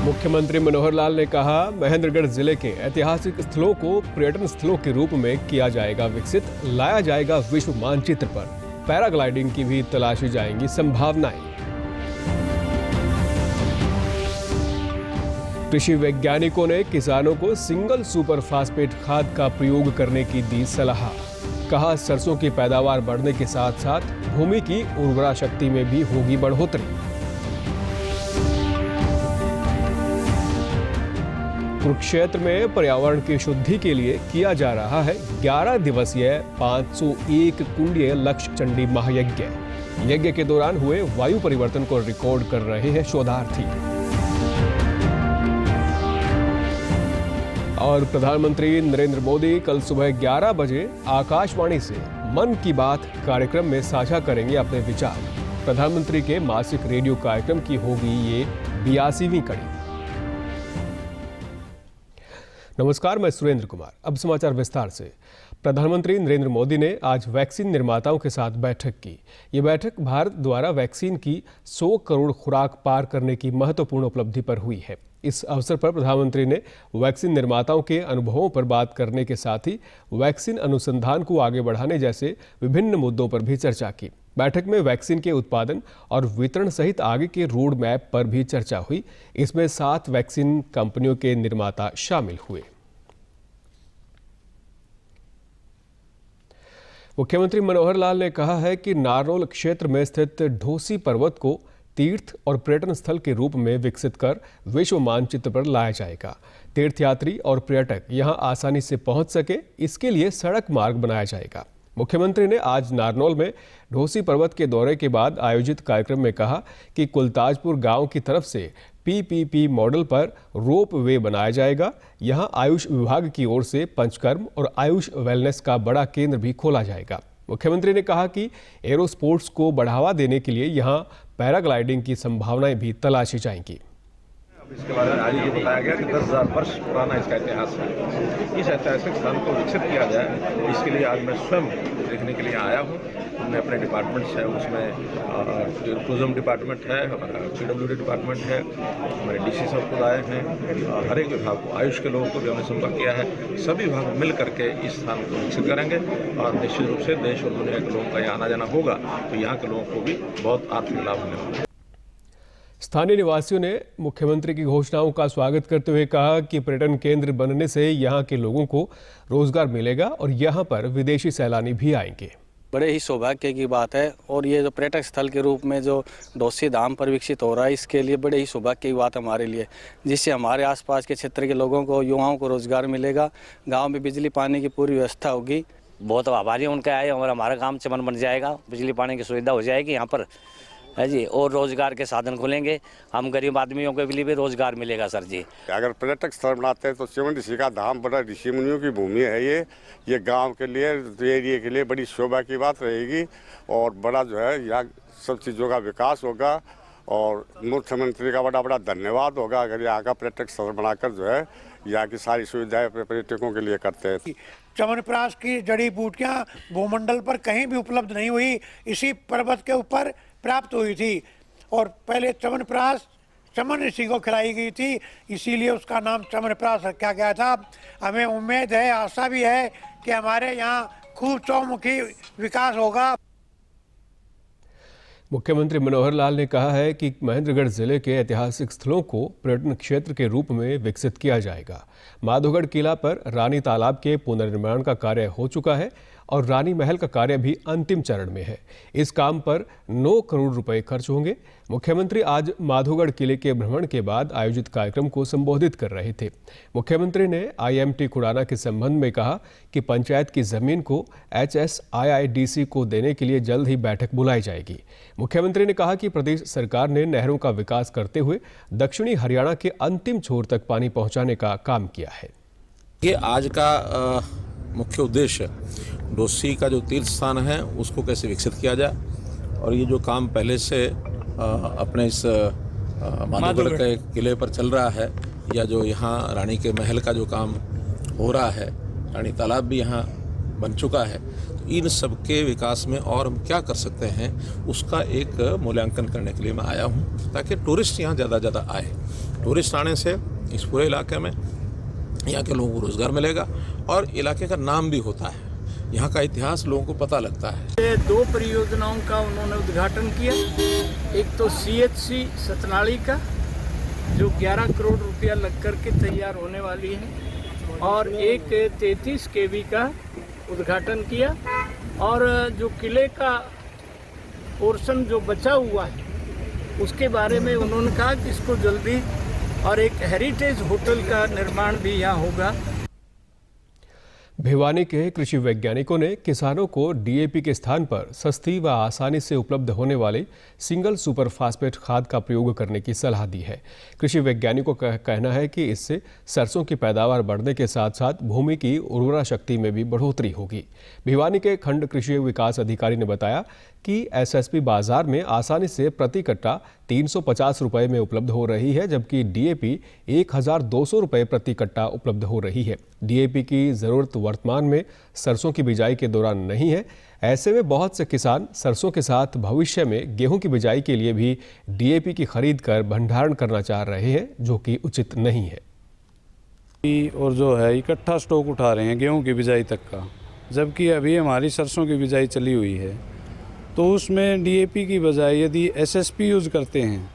मुख्यमंत्री मनोहर लाल ने कहा, महेंद्रगढ़ जिले के ऐतिहासिक स्थलों को पर्यटन स्थलों के रूप में किया जाएगा विकसित, लाया जाएगा विश्व मानचित्र पर। पैराग्लाइडिंग की भी तलाशी जाएंगी संभावनाएं। कृषि वैज्ञानिकों ने किसानों को सिंगल सुपर फास्फेट खाद का प्रयोग करने की दी सलाह। कहा, सरसों की पैदावार बढ़ने के साथ साथ भूमि की उर्वरा शक्ति में भी होगी बढ़ोतरी। कुरुक्षेत्र में पर्यावरण की शुद्धि के लिए किया जा रहा है 11 दिवसीय 501 कुंडीय लक्ष्य चंडी महायज्ञ। यज्ञ के दौरान हुए वायु परिवर्तन को रिकॉर्ड कर रहे हैं शोधार्थी। और प्रधानमंत्री नरेंद्र मोदी कल सुबह 11 बजे आकाशवाणी से मन की बात कार्यक्रम में साझा करेंगे अपने विचार। प्रधानमंत्री के मासिक रेडियो कार्यक्रम की होगी ये 82वीं कड़ी। नमस्कार, मैं सुरेंद्र कुमार। अब समाचार विस्तार से। प्रधानमंत्री नरेंद्र मोदी ने आज वैक्सीन निर्माताओं के साथ बैठक की। ये बैठक भारत द्वारा वैक्सीन की 100 करोड़ खुराक पार करने की महत्वपूर्ण उपलब्धि पर हुई है। इस अवसर पर प्रधानमंत्री ने वैक्सीन निर्माताओं के अनुभवों पर बात करने के साथ ही वैक्सीन अनुसंधान को आगे बढ़ाने जैसे विभिन्न मुद्दों पर भी चर्चा की। बैठक में वैक्सीन के उत्पादन और वितरण सहित आगे के रोड मैप पर भी चर्चा हुई। इसमें 7 वैक्सीन कंपनियों के निर्माता शामिल हुए। मुख्यमंत्री मनोहर लाल ने कहा है कि नारनौल क्षेत्र में स्थित ढोसी पर्वत को तीर्थ और पर्यटन स्थल के रूप में विकसित कर विश्व मानचित्र पर लाया जाएगा। तीर्थयात्री और पर्यटक यहां आसानी से पहुंच सके, इसके लिए सड़क मार्ग बनाया जाएगा। मुख्यमंत्री ने आज नारनौल में ढोसी पर्वत के दौरे के बाद आयोजित कार्यक्रम में कहा कि कुलताजपुर गांव की तरफ से PPP मॉडल पर रोप वे बनाया जाएगा। यहां आयुष विभाग की ओर से पंचकर्म और आयुष वेलनेस का बड़ा केंद्र भी खोला जाएगा। मुख्यमंत्री ने कहा कि एरो स्पोर्ट्स को बढ़ावा देने के लिए यहां पैराग्लाइडिंग की संभावनाएं भी तलाशी जाएंगी। इसके बारे में आज ये बताया गया कि 10,000 वर्ष पुराना इसका इतिहास है। इस ऐतिहासिक स्थान को विकसित किया जाए, इसके लिए आज मैं स्वयं देखने के लिए आया हूँ। हमने अपने डिपार्टमेंट्स है, उसमें टूरिज्म डिपार्टमेंट है, PWD डिपार्टमेंट है, हमारे DC सब खुद आए हैं, हर एक विभाग को, आयुष के लोगों को भी हमने संपर्क किया है। सभी विभाग मिल करके इस स्थान को विकसित करेंगे और निश्चित रूप से देश और दुनिया के लोगों का यहाँ आना जाना होगा तो यहाँ के लोगों को भी बहुत आर्थिक लाभ होने वाला है। स्थानीय निवासियों ने मुख्यमंत्री की घोषणाओं का स्वागत करते हुए कहा कि पर्यटन केंद्र बनने से यहां के लोगों को रोजगार मिलेगा और यहां पर विदेशी सैलानी भी आएंगे। बड़े ही सौभाग्य की बात है और ये जो पर्यटक स्थल के रूप में जो ढोसी धाम पर विकसित हो रहा है, इसके लिए बड़े ही सौभाग्य की बात है हमारे लिए, जिससे हमारे आसपास के क्षेत्र के लोगों को, युवाओं को रोजगार मिलेगा। गाँव में बिजली पानी की पूरी व्यवस्था होगी। बहुत आभारी उनका है और हमारा काम चमन बन जाएगा, बिजली पानी की सुविधा हो जाएगी यहाँ पर है जी, और रोजगार के साधन खुलेंगे। हम गरीब आदमियों के लिए भी रोजगार मिलेगा सर जी। अगर पर्यटक स्थल बनाते हैं तो चिमन ऋषि का धाम बड़ा ऋषि मुनियों की भूमि है। ये गांव के लिए, एरिया के लिए बड़ी शोभा की बात रहेगी और बड़ा जो है यहाँ सब चीज़ों का विकास होगा और मुख्यमंत्री का बड़ा बड़ा धन्यवाद होगा अगर यहाँ का पर्यटक स्थल बनाकर जो है यहाँ की सारी सुविधाएं पर्यटकों के लिए करते हैं। च्यवनप्राश की जड़ी बूटियाँ भूमंडल पर कहीं भी उपलब्ध नहीं हुई, इसी पर्वत के ऊपर प्राप्त हुई थी और पहले च्यवनप्राश चमन ऋषि को खिलाई गई थी, इसीलिए उसका नाम च्यवनप्राश रखा गया था। हमें उम्मीद है, आशा भी है कि हमारे यहाँ खूब चौमुखी विकास होगा। मुख्यमंत्री मनोहर लाल ने कहा है कि महेंद्रगढ़ जिले के ऐतिहासिक स्थलों को पर्यटन क्षेत्र के रूप में विकसित किया जाएगा। माधोगढ़ किला पर रानी तालाब के पुनर्निर्माण का कार्य हो चुका है और रानी महल का कार्य भी अंतिम चरण में है। इस काम पर 9 करोड़ रुपए खर्च होंगे। मुख्यमंत्री आज माधोगढ़ किले के भ्रमण के बाद आयोजित कार्यक्रम को संबोधित कर रहे थे। मुख्यमंत्री ने IMT खुड़ाना के संबंध में कहा कि पंचायत की जमीन को HSIIDC को देने के लिए जल्द ही बैठक बुलाई जाएगी। मुख्यमंत्री ने कहा कि प्रदेश सरकार ने नहरों का विकास करते हुए दक्षिणी हरियाणा के अंतिम छोर तक पानी पहुंचाने का काम किया है। ये आज का मुख्य उद्देश्य ढोसी का जो तीर्थ स्थान है उसको कैसे विकसित किया जाए और ये जो काम पहले से अपने इस माधोगढ़ के किले पर चल रहा है या जो यहाँ रानी के महल का जो काम हो रहा है, रानी तालाब भी यहाँ बन चुका है, तो इन सबके विकास में और हम क्या कर सकते हैं उसका एक मूल्यांकन करने के लिए मैं आया हूँ ताकि टूरिस्ट यहाँ ज़्यादा आए। टूरिस्ट आने से इस पूरे इलाके में यहाँ के लोगों को रोज़गार मिलेगा और इलाके का नाम भी होता है, यहाँ का इतिहास लोगों को पता लगता है। ये 2 परियोजनाओं का उन्होंने उद्घाटन किया, एक तो CHC सतनाली का जो 11 करोड़ रुपया लग कर के तैयार होने वाली है, और एक 33 kV का उद्घाटन किया, और जो किले का पोर्शन जो बचा हुआ है उसके बारे में उन्होंने कहा कि इसको जल्दी, और एक हेरिटेज होटल का निर्माण भी यहाँ होगा। भिवानी के कृषि वैज्ञानिकों ने किसानों को DAP के स्थान पर सस्ती व आसानी से उपलब्ध होने वाले सिंगल सुपर फास्फेट खाद का प्रयोग करने की सलाह दी है। कृषि वैज्ञानिकों का कहना है कि इससे सरसों की पैदावार बढ़ने के साथ साथ भूमि की उर्वरा शक्ति में भी बढ़ोतरी होगी। भिवानी के खंड कृषि विकास अधिकारी ने बताया कि SSP बाजार में आसानी से प्रति कट्टा 350 रुपये में उपलब्ध हो रही है, जबकि DAP 1200 रुपये प्रति कट्टा उपलब्ध हो रही है। DAP की ज़रूरत वर्तमान में सरसों की बिजाई के दौरान नहीं है। ऐसे में बहुत से किसान सरसों के साथ भविष्य में गेहूं की बिजाई के लिए भी DAP की खरीद कर भंडारण करना चाह रहे हैं, जो कि उचित नहीं है। और जो है इकट्ठा स्टॉक उठा रहे हैं गेहूं की बिजाई तक का, जबकि अभी हमारी सरसों की बिजाई चली हुई है, तो उसमें DAP की बजाय यदि SSP यूज़ करते हैं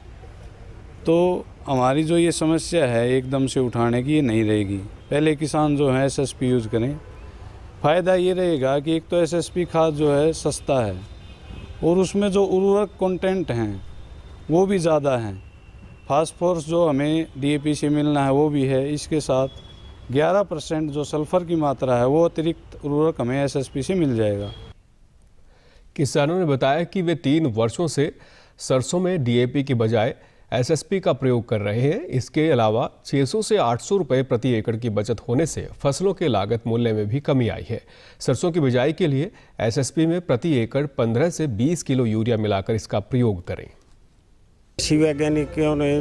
तो हमारी जो ये समस्या है एकदम से उठाने की, ये नहीं रहेगी। पहले किसान जो है SSP यूज़ करें। फ़ायदा ये रहेगा कि एक तो SSP खाद जो है सस्ता है और उसमें जो उर्वरक कंटेंट हैं वो भी ज़्यादा हैं। फास्फोरस जो हमें DAP से मिलना है वो भी है, इसके साथ 11% जो सल्फ़र की मात्रा है वो अतिरिक्त उर्वरक हमें SSP से मिल जाएगा। किसानों ने बताया कि वे 3 वर्षों से सरसों में DAP की बजाय SSP का प्रयोग कर रहे हैं। इसके अलावा 600 से 800 रुपये प्रति एकड़ की बचत होने से फसलों के लागत मूल्य में भी कमी आई है। सरसों की बिजाई के लिए SSP में प्रति एकड़ 15 से 20 किलो यूरिया मिलाकर इसका प्रयोग करें। कृषि वैज्ञानिकों ने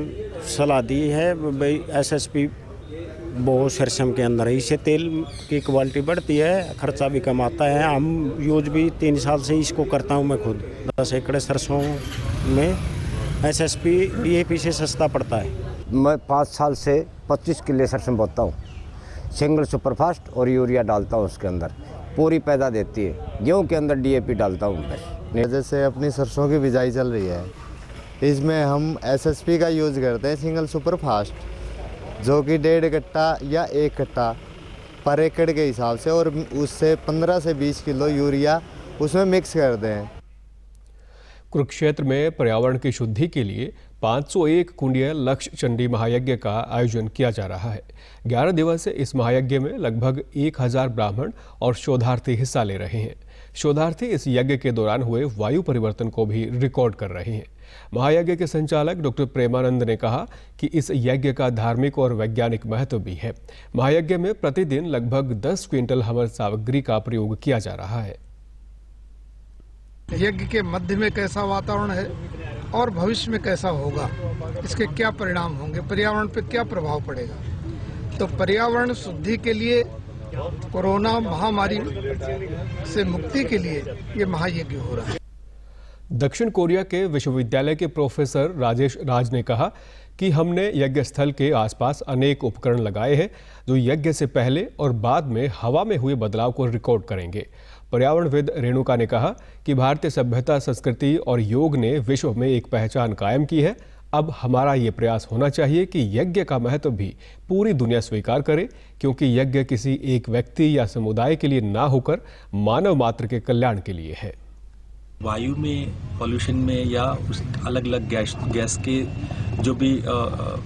सलाह दी है भाई SSP बहुत सरसों के अंदर है, इससे तेल की क्वालिटी बढ़ती है, खर्चा भी कम आता है। हम यूज भी 3 साल से इसको करता हूँ मैं खुद। 10 एकड़ सरसों में SSP DAP से सस्ता पड़ता है। मैं 5 साल से 25 किलो सरसों बोता हूँ, सिंगल सुपरफास्ट और यूरिया डालता हूँ, उसके अंदर पूरी पैदा देती है। गेहूँ के अंदर DAP डालता हूँ बस। जैसे अपनी सरसों की बिजाई चल रही है, इसमें हम SSP का यूज़ करते हैं, सिंगल सुपरफास्ट, जो कि 1.5 कट्टा या 1 कट्टा पर एकड़ के हिसाब से, और उससे 15 से 20 किलो यूरिया उसमें मिक्स करते हैं। कुरुक्षेत्र में पर्यावरण की शुद्धि के लिए 501 कुंडीय लक्ष्य चंडी महायज्ञ का आयोजन किया जा रहा है। 11 दिवसीय इस महायज्ञ में लगभग 1000 ब्राह्मण और शोधार्थी हिस्सा ले रहे हैं। शोधार्थी इस यज्ञ के दौरान हुए वायु परिवर्तन को भी रिकॉर्ड कर रहे हैं। महायज्ञ के संचालक डॉक्टर प्रेमानंद ने कहा कि इस यज्ञ का धार्मिक और वैज्ञानिक महत्व भी है। महायज्ञ में प्रतिदिन लगभग 10 क्विंटल हवन सामग्री का प्रयोग किया जा रहा है। यज्ञ के मध्य में कैसा वातावरण है और भविष्य में कैसा होगा, इसके क्या परिणाम होंगे, पर्यावरण पर क्या प्रभाव पड़ेगा। तो पर्यावरण शुद्धि के लिए, कोरोना महामारी से मुक्ति के लिए ये महायज्ञ हो रहा है। दक्षिण कोरिया के विश्वविद्यालय के प्रोफेसर राजेश राज ने कहा कि हमने यज्ञ स्थल के आसपास अनेक उपकरण लगाए हैं जो यज्ञ से पहले और बाद में हवा में हुए बदलाव को रिकॉर्ड करेंगे। पर्यावरणविद रेणुका ने कहा कि भारतीय सभ्यता, संस्कृति और योग ने विश्व में एक पहचान कायम की है। अब हमारा ये प्रयास होना चाहिए कि यज्ञ का महत्व भी पूरी दुनिया स्वीकार करे, क्योंकि यज्ञ किसी एक व्यक्ति या समुदाय के लिए ना होकर मानव मात्र के कल्याण के लिए है। वायु में, पॉल्यूशन में या उस अलग अलग गैस के जो भी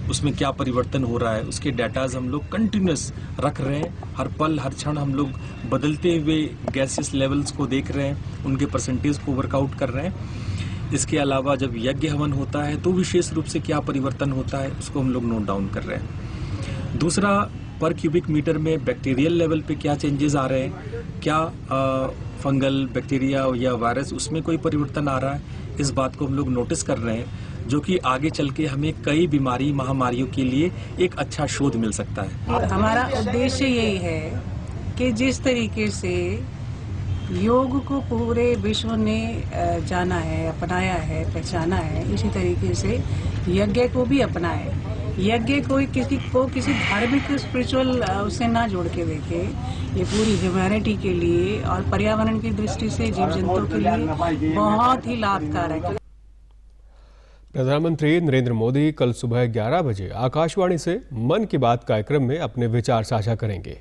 उसमें क्या परिवर्तन हो रहा है उसके डाटाज हम लोग कंटिन्यूस रख रहे हैं। हर पल हर क्षण हम लोग बदलते हुए गैसेस लेवल्स को देख रहे हैं, उनके परसेंटेज को वर्कआउट कर रहे हैं। इसके अलावा जब यज्ञ हवन होता है तो विशेष रूप से क्या परिवर्तन होता है उसको हम लोग नोट डाउन कर रहे हैं। दूसरा, पर क्यूबिक मीटर में बैक्टीरियल लेवल पे क्या चेंजेस आ रहे हैं, क्या फंगल, बैक्टीरिया या वायरस उसमें कोई परिवर्तन आ रहा है, इस बात को हम लोग नोटिस कर रहे हैं, जो कि आगे चल के हमें कई बीमारी, महामारियों के लिए एक अच्छा शोध मिल सकता है। हमारा उद्देश्य यही है कि जिस तरीके से योग को पूरे विश्व ने जाना है, अपनाया है, पहचाना है, इसी तरीके से यज्ञ को भी अपनाएं। यज्ञ कोई किसी धार्मिक स्पिरिचुअल उससे ना जोड़ के देखे। ये पूरी ह्यूमैनिटी के लिए और पर्यावरण की दृष्टि से जीव जंतु के लिए बहुत ही लाभकारक है। प्रधानमंत्री नरेंद्र मोदी कल सुबह 11 बजे आकाशवाणी से मन की बात कार्यक्रम में अपने विचार साझा करेंगे।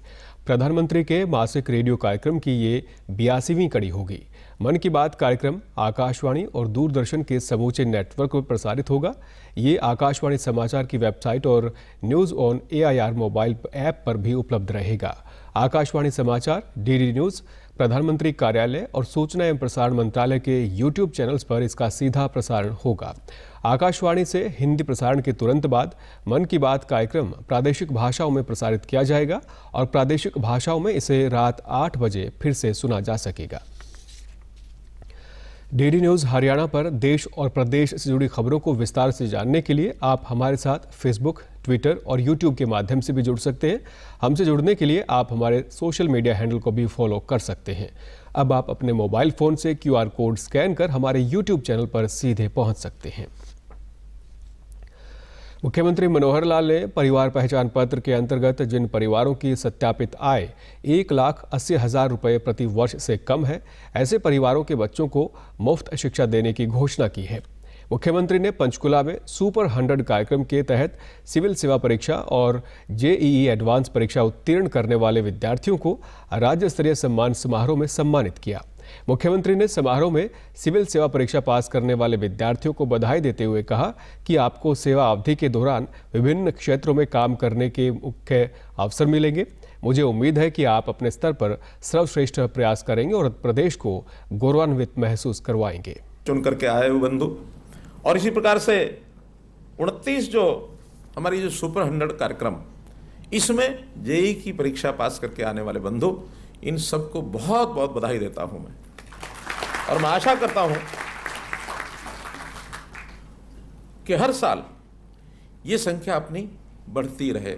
प्रधानमंत्री के मासिक रेडियो कार्यक्रम की ये 82वीं कड़ी होगी। मन की बात कार्यक्रम आकाशवाणी और दूरदर्शन के समूचे नेटवर्क पर प्रसारित होगा। ये आकाशवाणी समाचार की वेबसाइट और news on AIR mobile app पर भी उपलब्ध रहेगा। आकाशवाणी समाचार, DD न्यूज़, प्रधानमंत्री कार्यालय और सूचना एवं प्रसारण मंत्रालय के YouTube चैनल्स पर इसका सीधा प्रसारण होगा। आकाशवाणी से हिंदी प्रसारण के तुरंत बाद मन की बात कार्यक्रम प्रादेशिक भाषाओं में प्रसारित किया जाएगा और प्रादेशिक भाषाओं में इसे रात 8 बजे फिर से सुना जा सकेगा। DD न्यूज़ हरियाणा पर देश और प्रदेश से जुड़ी खबरों को विस्तार से जानने के लिए आप हमारे साथ फेसबुक, ट्विटर और यूट्यूब के माध्यम से भी जुड़ सकते हैं। हमसे जुड़ने के लिए आप हमारे सोशल मीडिया हैंडल को भी फॉलो कर सकते हैं। अब आप अपने मोबाइल फ़ोन से QR कोड स्कैन कर हमारे यूट्यूब चैनल पर सीधे पहुंच सकते हैं। मुख्यमंत्री मनोहर लाल ने परिवार पहचान पत्र के अंतर्गत जिन परिवारों की सत्यापित आय 1,80,000 रुपये प्रति वर्ष से कम है, ऐसे परिवारों के बच्चों को मुफ्त शिक्षा देने की घोषणा की है। मुख्यमंत्री ने पंचकुला में सुपर 100 कार्यक्रम के तहत सिविल सेवा परीक्षा और JEE एडवांस परीक्षा उत्तीर्ण करने वाले विद्यार्थियों को राज्य स्तरीय सम्मान समारोह में सम्मानित किया। मुख्यमंत्री ने समारोह में सिविल सेवा परीक्षा पास करने वाले विद्यार्थियों को बधाई देते हुए कहा कि आपको सेवा अवधि के दौरान विभिन्न क्षेत्रों में काम करने के मुख्य अवसर मिलेंगे। मुझे उम्मीद है कि आप अपने स्तर पर सर्वश्रेष्ठ प्रयास करेंगे और प्रदेश को गौरवान्वित महसूस करवाएंगे। चुन करके आए हुए बंधु, और इसी प्रकार से 29 जो हमारी जो सुपर 100 कार्यक्रम, इसमें JEE की परीक्षा पास करके आने वाले बंधु, इन सबको बहुत बहुत बधाई देता हूं मैं। और मैं आशा करता हूं कि हर साल ये संख्या अपनी बढ़ती रहे,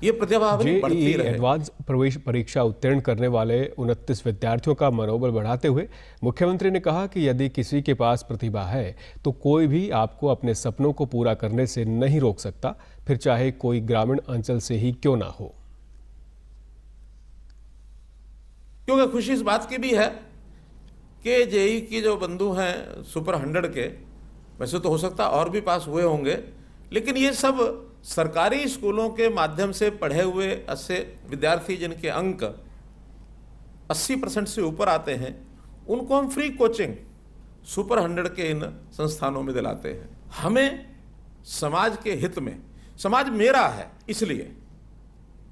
ये प्रतिभा बढ़ती रहे। एडवांस प्रवेश परीक्षा उत्तीर्ण करने वाले 29 विद्यार्थियों का मनोबल बढ़ाते हुए मुख्यमंत्री ने कहा कि यदि किसी के पास प्रतिभा है तो कोई भी आपको अपने सपनों को पूरा करने से नहीं रोक सकता, फिर चाहे कोई ग्रामीण अंचल से ही क्यों ना हो। क्योंकि खुशी इस बात की भी है कि JEE की जो बंधु हैं सुपर 100 के, वैसे तो हो सकता और भी पास हुए होंगे, लेकिन ये सब सरकारी स्कूलों के माध्यम से पढ़े हुए ऐसे विद्यार्थी जिनके अंक 80% से ऊपर आते हैं, उनको हम फ्री कोचिंग सुपर 100 के इन संस्थानों में दिलाते हैं। हमें समाज के हित में, समाज मेरा है इसलिए,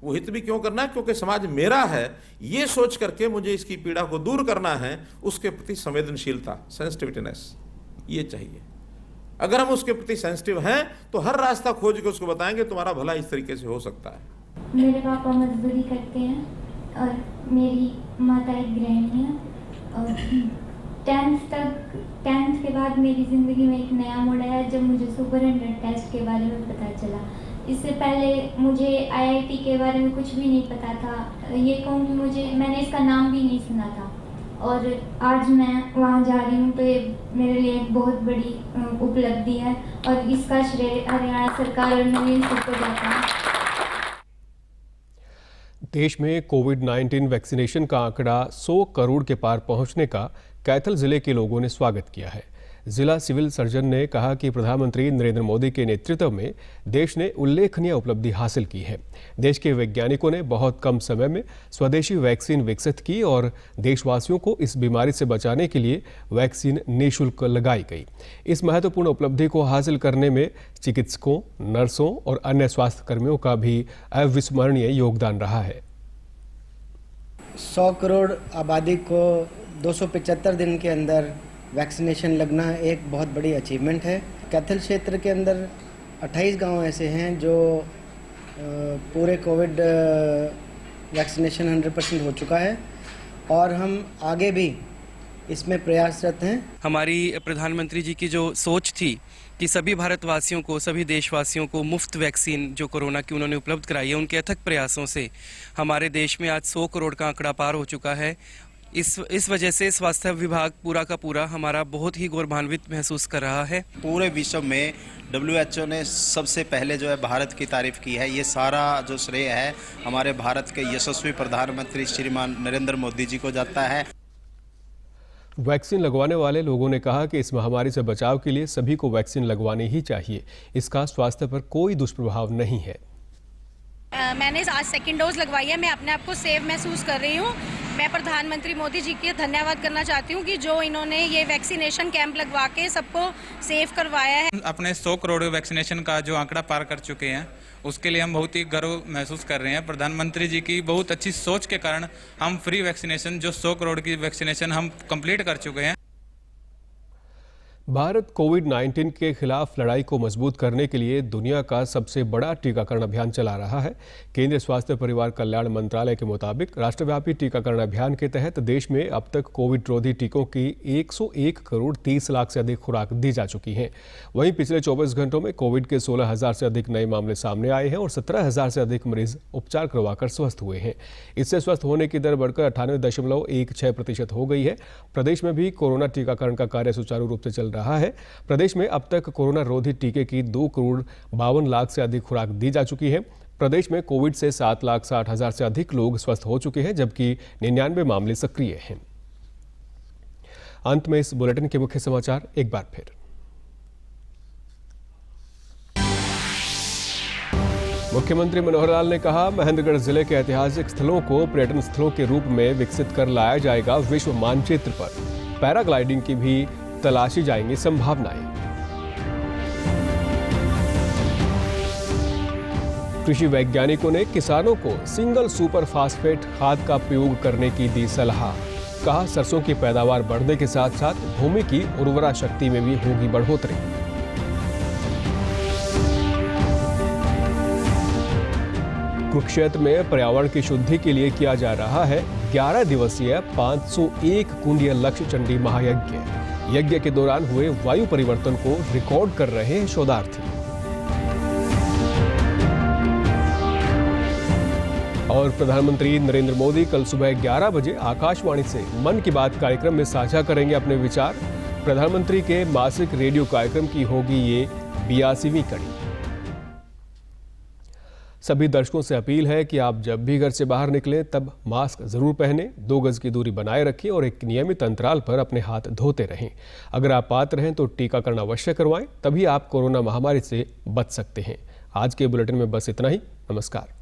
वो हित भी क्यों करना है, क्योंकि समाज मेरा है, ये सोच करके मुझे इसकी पीड़ा को दूर करना है। उसके प्रति संवेदनशीलता, सेंसिटिविटीनेस, ये चाहिए। अगर हम उसके प्रति सेंसिटिव हैं तो हर रास्ता खोज के उसको बताएंगे तुम्हारा भला इस तरीके से हो सकता है। मेरे पापा मजदूरी करते हैं और मेरी माता एक गृहिणी है और 10th के बाद मेरी ज़िंदगी में एक नया मोड़ आया जब मुझे सुपर 100 टेस्ट के बारे में पता चला। इससे पहले मुझे IIT के बारे में कुछ भी नहीं पता था। ये कहूँ कि मैंने इसका नाम भी नहीं सुना था और आज मैं वहाँ जा रही हूँ तो ये मेरे लिए एक बहुत बड़ी उपलब्धि है और इसका श्रेय हरियाणा सरकार और नवीन सबको जाता है। देश में कोविड-19 वैक्सीनेशन का आंकड़ा 100 करोड़ के पार पहुंचने का कैथल जिले के लोगों ने स्वागत किया है। जिला सिविल सर्जन ने कहा कि प्रधानमंत्री नरेंद्र मोदी के नेतृत्व में देश ने उल्लेखनीय उपलब्धि हासिल की है। देश के वैज्ञानिकों ने बहुत कम समय में स्वदेशी वैक्सीन विकसित की और देशवासियों को इस बीमारी से बचाने के लिए वैक्सीन निःशुल्क लगाई गई। इस महत्वपूर्ण उपलब्धि को हासिल करने में चिकित्सकों, नर्सों और अन्य स्वास्थ्य कर्मियों का भी अविस्मरणीय योगदान रहा है। 100 करोड़ आबादी को 275 दिन के अंदर वैक्सीनेशन लगना एक बहुत बड़ी अचीवमेंट है। कैथल क्षेत्र के अंदर 28 गांव ऐसे हैं जो पूरे कोविड वैक्सीनेशन 100% हो चुका है और हम आगे भी इसमें प्रयासरत हैं। हमारी प्रधानमंत्री जी की जो सोच थी कि सभी भारतवासियों को, सभी देशवासियों को मुफ्त वैक्सीन जो कोरोना की उन्होंने उपलब्ध कराई है, उनके अथक प्रयासों से हमारे देश में आज 100 करोड़ का आंकड़ा पार हो चुका है। इस वजह से स्वास्थ्य विभाग पूरा का पूरा हमारा बहुत ही गौरवान्वित महसूस कर रहा है। पूरे विश्व में WHO ने सबसे पहले जो है भारत की तारीफ की है। ये सारा जो श्रेय है हमारे भारत के यशस्वी प्रधानमंत्री श्रीमान नरेंद्र मोदी जी को जाता है। वैक्सीन लगवाने वाले लोगों ने कहा कि इस महामारी से बचाव के लिए सभी को वैक्सीन लगवानी ही चाहिए। इसका स्वास्थ्य पर कोई दुष्प्रभाव नहीं है। मैंने आज सेकंड डोज लगवाई है। मैं अपने आप को सेफ महसूस कर रही हूँ। मैं प्रधानमंत्री मोदी जी के धन्यवाद करना चाहती हूँ कि जो इन्होंने ये वैक्सीनेशन कैंप लगवा के सबको सेफ करवाया है। अपने 100 करोड़ वैक्सीनेशन का जो आंकड़ा पार कर चुके हैं, उसके लिए हम बहुत ही गर्व महसूस कर रहे हैं। प्रधानमंत्री जी की बहुत अच्छी सोच के कारण हम फ्री वैक्सीनेशन जो 100 करोड़ की वैक्सीनेशन हम कंप्लीट कर चुके हैं। भारत कोविड-19 के खिलाफ लड़ाई को मजबूत करने के लिए दुनिया का सबसे बड़ा टीकाकरण अभियान चला रहा है। केंद्रीय स्वास्थ्य परिवार कल्याण मंत्रालय के मुताबिक राष्ट्रव्यापी टीकाकरण अभियान के तहत देश में अब तक कोविड रोधी टीकों की 101 करोड़ 30 लाख से अधिक खुराक दी जा चुकी हैं। वहीं पिछले 24 घंटों में कोविड के 16,000 से अधिक नए मामले सामने आए हैं और 17,000 से अधिक मरीज उपचार करवाकर स्वस्थ हुए हैं। इससे स्वस्थ होने की दर बढ़कर 98.16% हो गई है। प्रदेश में भी कोरोना टीकाकरण का कार्य सुचारू रूप से चल रहा है। प्रदेश में अब तक कोरोना रोधी टीके की 2 करोड़ 52 लाख से अधिक खुराक दी जा चुकी है। प्रदेश में कोविड से 7,60,000 से अधिक लोग स्वस्थ हो चुके हैं, जबकि 99 मामले सक्रिय हैं। अंत में इस बुलेटिन के मुख्य समाचार एक बार फिर। मुख्यमंत्री मनोहर लाल ने कहा, महेंद्रगढ़ जिले के ऐतिहासिक स्थलों को पर्यटन स्थलों के रूप में विकसित कर लाया जाएगा विश्व मानचित्र पर। पैराग्लाइडिंग की भी तलाशी जाएंगी संभावनाएं। कृषि वैज्ञानिकों ने किसानों को सिंगल सुपर फास्फेट खाद का प्रयोग करने की दी सलाह। कहा, सरसों की पैदावार बढ़ने के साथ साथ भूमि की उर्वरा शक्ति में भी होगी बढ़ोतरी। कुरुक्षेत्र में पर्यावरण की शुद्धि के लिए किया जा रहा है 11 दिवसीय 501 कुंडीय लक्ष्य चंडी महायज्ञ। यज्ञ के दौरान हुए वायु परिवर्तन को रिकॉर्ड कर रहे हैं शोधार्थी। और प्रधानमंत्री नरेंद्र मोदी कल सुबह 11 बजे आकाशवाणी से मन की बात कार्यक्रम में साझा करेंगे अपने विचार। प्रधानमंत्री के मासिक रेडियो कार्यक्रम की होगी ये 82वीं कड़ी। सभी दर्शकों से अपील है कि आप जब भी घर से बाहर निकलें तब मास्क जरूर पहनें, 2 गज की दूरी बनाए रखें और एक नियमित अंतराल पर अपने हाथ धोते रहें। अगर आप पात्र हैं तो टीकाकरण अवश्य करवाएं, तभी आप कोरोना महामारी से बच सकते हैं। आज के बुलेटिन में बस इतना ही। नमस्कार।